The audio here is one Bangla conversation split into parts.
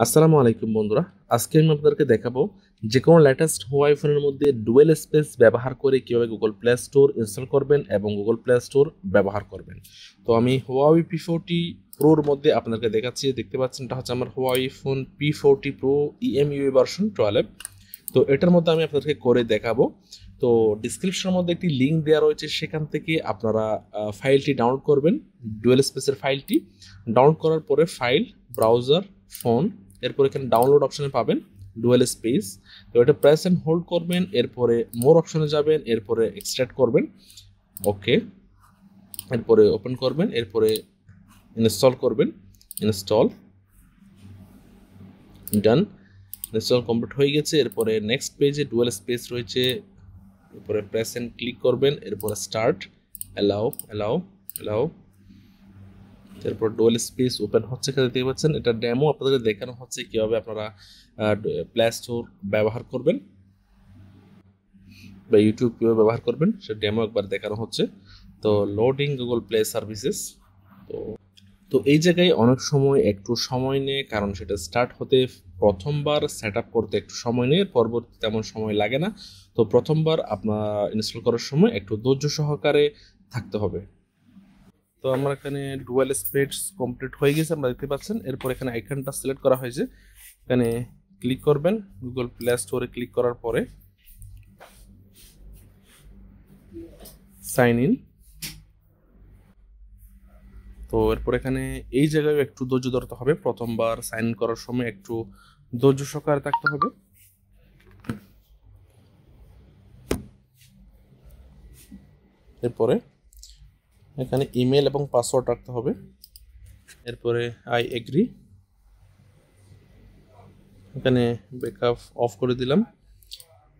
আসসালামু আলাইকুম বন্ধুরা, আজকে আমি আপনাদেরকে দেখাবো যে কোনো লেটেস্ট Huawei ফোনের মধ্যে ডুয়েল স্পেস ব্যবহার করে কিভাবে গুগল প্লে স্টোর ইনস্টল করবেন এবং গুগল প্লে স্টোর ব্যবহার করবেন। তো আমি Huawei P40 Proর মধ্যে আপনাদেরকে দেখাচ্ছি। দেখতে পাচ্ছেন এটা হচ্ছে আমার Huawei phone P40 Pro EMUI version 12। তো এটার মধ্যে আমি আপনাদেরকে করে দেখাবো। তো ডিসক্রিপশনের মধ্যে একটি লিঙ্ক দেওয়া রয়েছে, সেখান থেকে আপনারা ফাইলটি ডাউনলোড করবেন। ডুয়েল স্পেসের ফাইলটি ডাউনলোড করার পরে ফাইল, ব্রাউজার, ফোন, এরপর এখানে ডাউনলোড অপশনে পাবেন ডুয়েল স্পেস। তো এটা প্রেস অ্যান্ড হোল্ড করবেন, এরপরে মোর অপশনে যাবেন, এরপরে এক্সট্রাক্ট করবেন, ওকে, এরপরে ওপেন করবেন, এরপরে ইনস্টল করবেন, ইনস্টল, ডান। ইনস্টল কমপ্লিট হয়ে গেছে। এরপরে নেক্সট পেজে ডুয়েল স্পেস রয়েছে, এরপরে প্রেস এন্ড ক্লিক করবেন, এরপরে স্টার্ট, অ্যালাউ অ্যালাউ অ্যালাউ, এরপর ডুয়েল স্পেস ওপেন হচ্ছে। এখানে দেখতে পাচ্ছেন এটা ডেমো আপনাদের দেখানো হচ্ছে কিভাবে আপনারা প্লে স্টোর ব্যবহার করবেন বা ইউটিউব কিভাবে ব্যবহার করবেন, সে ডেমো একবার দেখানো হচ্ছে। তো লোডিং গুগল প্লে সার্ভিসেস। তো তো এই জায়গায় অনেক সময় একটু সময় নেয়, কারণ সেটা স্টার্ট হতে প্রথমবার সেট আপ করতে একটু সময় নেয়, পরবর্তী তেমন সময় লাগে না। তো প্রথমবার আপনার ইনস্টল করার সময় একটু ধৈর্য সহকারে থাকতে হবে। তো আমার এখানে ডুয়াল স্পেস কমপ্লিট হয়ে গেছে, আমরা দেখতে পাচ্ছেন। এরপর এখানে আইকনটা সিলেক্ট করা হয়েছে, এখানে ক্লিক করবেন। গুগল প্লে স্টোরে ক্লিক করার পরে সাইন ইন। তো এরপর এখানে এই জায়গায় একটু ধৈর্য ধরতে হবে, প্রথমবার সাইন ইন করার সময় একটু ধৈর্য সহকারে থাকতে হবে। এরপরে এখানে ইমেল এবং পাসওয়ার্ড রাখতে হবে, এরপরে আই এগ্রি, এখানে ব্যাকআপ অফ করে দিলাম,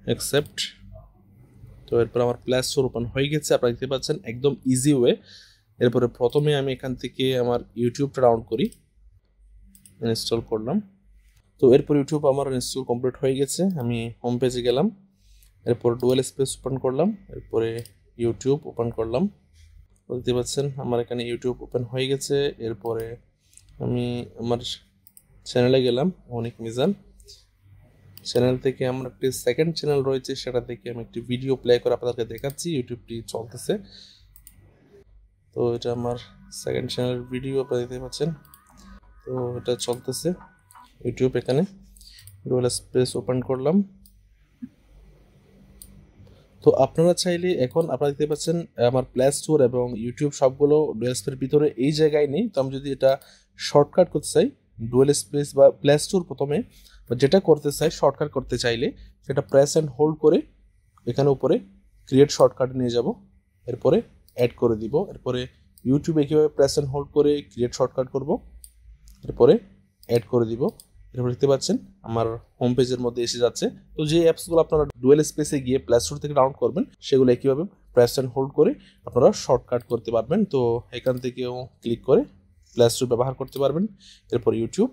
অ্যাকসেপ্ট। তো এরপর আমার প্লে স্টোর ওপেন হয়ে গেছে, আপনারা দেখতে পাচ্ছেন একদম ইজি ওয়ে। এরপরে প্রথমে আমি এখান থেকে আমার ইউটিউবটা ডাউনলোড করি, ইনস্টল করলাম। তো এরপর ইউটিউব আমার ইনস্টল কমপ্লিট হয়ে গেছে, আমি হোম পেজে গেলাম, এরপর ডুয়েল স্পেস ওপেন করলাম, এরপরে ইউটিউব ওপেন করলাম। দেখতে পাচ্ছেন আমার এখানে ইউটিউব ওপেন হয়ে গেছে। এরপরে আমি আমার চ্যানেলে গেলাম, অনিক মিজান। চ্যানেল থেকে আমার একটি সেকেন্ড চ্যানেল রয়েছে, সেটা থেকে আমি একটি ভিডিও প্লে করে আপনাদেরকে দেখাচ্ছি। ইউটিউবটি চলতেছে, তো এটা আমার সেকেন্ড চ্যানেলের ভিডিও আপনারা দেখতে পাচ্ছেন। তো এটা চলতেছে ইউটিউব। এখানে ডুয়াল স্পেস ওপেন করলাম। তো আপনারা চাইলে এখন আপনারা দেখতে পাচ্ছেন আমার প্লে স্টোর এবং ইউটিউব সবগুলো ডুয়াল স্পেসের ভিতরে এই জায়গায় নেই। তো আমি যদি এটা শর্টকাট করতে চাই, ডুয়াল স্পেস বা প্লে স্টোর প্রথমে যেটা করতে চাই, শর্টকাট করতে চাইলে সেটা প্রেস অ্যান্ড হোল্ড করে এখানে উপরে ক্রিয়েট শর্টকাট নিয়ে যাব, এরপরে অ্যাড করে দিব। এরপরে ইউটিউবে কীভাবে প্রেস অ্যান্ড হোল্ড করে ক্রিয়েট শর্টকাট করব, এরপরে অ্যাড করে দিব। এরপর দেখতে পাচ্ছেন আমার হোম পেজের মধ্যে এসে যাচ্ছে। তো যে অ্যাপসগুলো আপনারা ডুয়েল স্পেসে গিয়ে প্লে স্টোর থেকে ডাউনলোড করবেন, সেগুলো কীভাবে প্রেস অ্যান্ড হোল্ড করে আপনারা শর্টকাট করতে পারবেন। তো এখান থেকেও ক্লিক করে প্লে স্টোর ব্যবহার করতে পারবেন। এরপর ইউটিউব।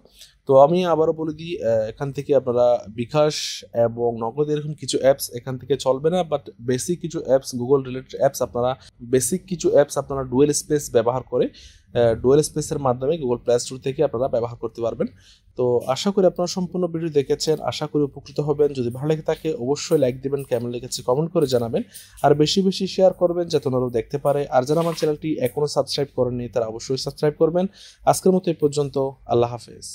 তো আমি আবারও বলে দিই, এখান থেকে আপনারা বিকাশ এবং নগদ এরকম কিছু অ্যাপস এখান থেকে চলবে না, বাট বেসিক কিছু অ্যাপস, গুগল রিলেটেড অ্যাপস আপনারা ডুয়েল স্পেস ব্যবহার করে ডুয়েল স্পেসের মাধ্যমে গুগল প্লে স্টোর থেকে আপনারা ব্যবহার করতে পারবেন। তো আশা করি আপনারা সম্পূর্ণ ভিডিও দেখেছেন, আশা করি উপকৃত হবেন। যদি ভালো লেগে থাকে অবশ্যই লাইক দিবেন, কেমন লেগেছে কমেন্ট করে জানাবেন, আর বেশি বেশি শেয়ার করবেন যাতে ওনারাও দেখতে পারে। আর যারা আমার চ্যানেলটি এখনো সাবস্ক্রাইব করেননি তারা অবশ্যই সাবস্ক্রাইব করবেন। আজকের মতো এই পর্যন্ত, আল্লাহ হাফেজ।